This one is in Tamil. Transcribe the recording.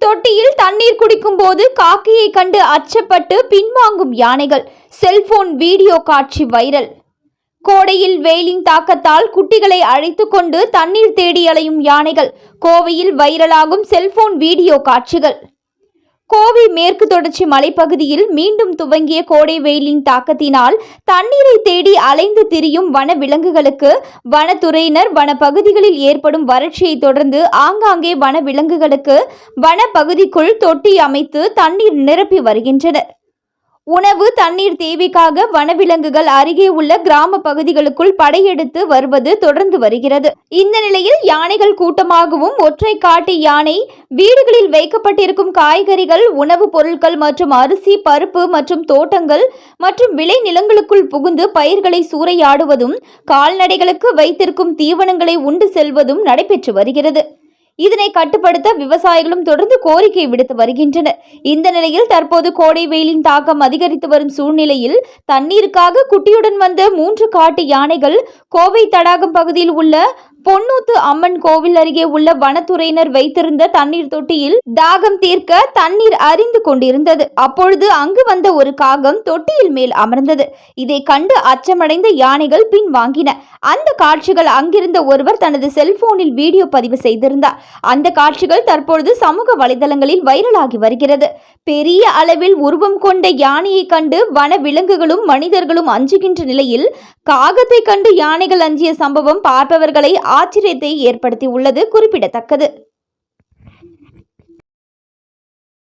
தொட்டியில் தண்ணீர் குடிக்கும் போது காக்கையை கண்டு அச்சப்பட்டு பின்வாங்கும் யானைகள். செல்போன் வீடியோ காட்சி வைரல். கோடையில் வெயிலின் தாக்கத்தால் குட்டிகளை அழைத்து கொண்டு தண்ணீர் தேடி அலையும் யானைகள். கோவையில் வைரலாகும் செல்போன் வீடியோ காட்சிகள். கோவை மேற்கு தொடர்ச்சி மலைப்பகுதியில் மீண்டும் துவங்கிய கோடை வெயிலின் தாக்கத்தினால் தண்ணீரை தேடி அலைந்து திரியும் வன விலங்குகளுக்கு வனத்துறையினர் வனப்பகுதிகளில் ஏற்படும் வறட்சியை தொடர்ந்து ஆங்காங்கே வன விலங்குகளுக்கு வனப்பகுதிக்குள் தொட்டி அமைத்து தண்ணீர் நிரப்பி வருகின்றனர். உணவு தண்ணீர் தேவைக்காக வனவிலங்குகள் அருகே உள்ள கிராம பகுதிகளுக்குள் படையெடுத்து வருவது தொடர்ந்து வருகிறது. இந்த நிலையில் யானைகள் கூட்டமாகவும் ஒற்றை காட்டு யானை வீடுகளில் வைக்கப்பட்டிருக்கும் காய்கறிகள், உணவுப் பொருட்கள் மற்றும் அரிசி, பருப்பு மற்றும் தோட்டங்கள் மற்றும் விளை நிலங்களுக்குள் புகுந்து பயிர்களை சூறையாடுவதும் கால்நடைகளுக்கு வைத்திருக்கும் தீவனங்களை உண்டு செல்வதும் நடைபெற்று வருகிறது. இதனை கட்டுப்படுத்த விவசாயிகளும் தொடர்ந்து கோரிக்கை விடுத்து வருகின்றனர். இந்த நிலையில் தற்போது கோடை வெயிலின் தாக்கம் அதிகரித்து வரும் சூழ்நிலையில் தண்ணீருக்காக குட்டியுடன் வந்த 3 காட்டு யானைகள் கோவை தடாகம் பகுதியில் உள்ள பொன்னூத்து அம்மன் கோவில் அருகே உள்ள வனத்துறையினர் வைத்திருந்த தண்ணீர் தொட்டியில் தாகம் தீர்க்க தண்ணீர் அறிந்து கொண்டிருந்தது. அப்பொழுது அங்கு வந்த ஒரு காகம் தொட்டியில் மேல் அமர்ந்தது. இதை கண்டு அச்சமடைந்த யானைகள் பின் வாங்கின. அந்த காட்சிகள் அங்கிருந்த ஒருவர் தனது செல்போனில் வீடியோ பதிவு செய்திருந்தார். அந்த காட்சிகள் தற்பொழுது சமூக வலைதளங்களில் வைரலாகி வருகிறது. பெரிய அளவில் உருவம் கொண்ட யானையை கண்டு வன விலங்குகளும் மனிதர்களும் அஞ்சுகின்ற நிலையில் காகத்தை கண்டு யானைகள் அஞ்சிய சம்பவம் பார்ப்பவர்களை ஆச்சரியத்தை ஏற்படுத்தி உள்ளது குறிப்பிடத்தக்கது.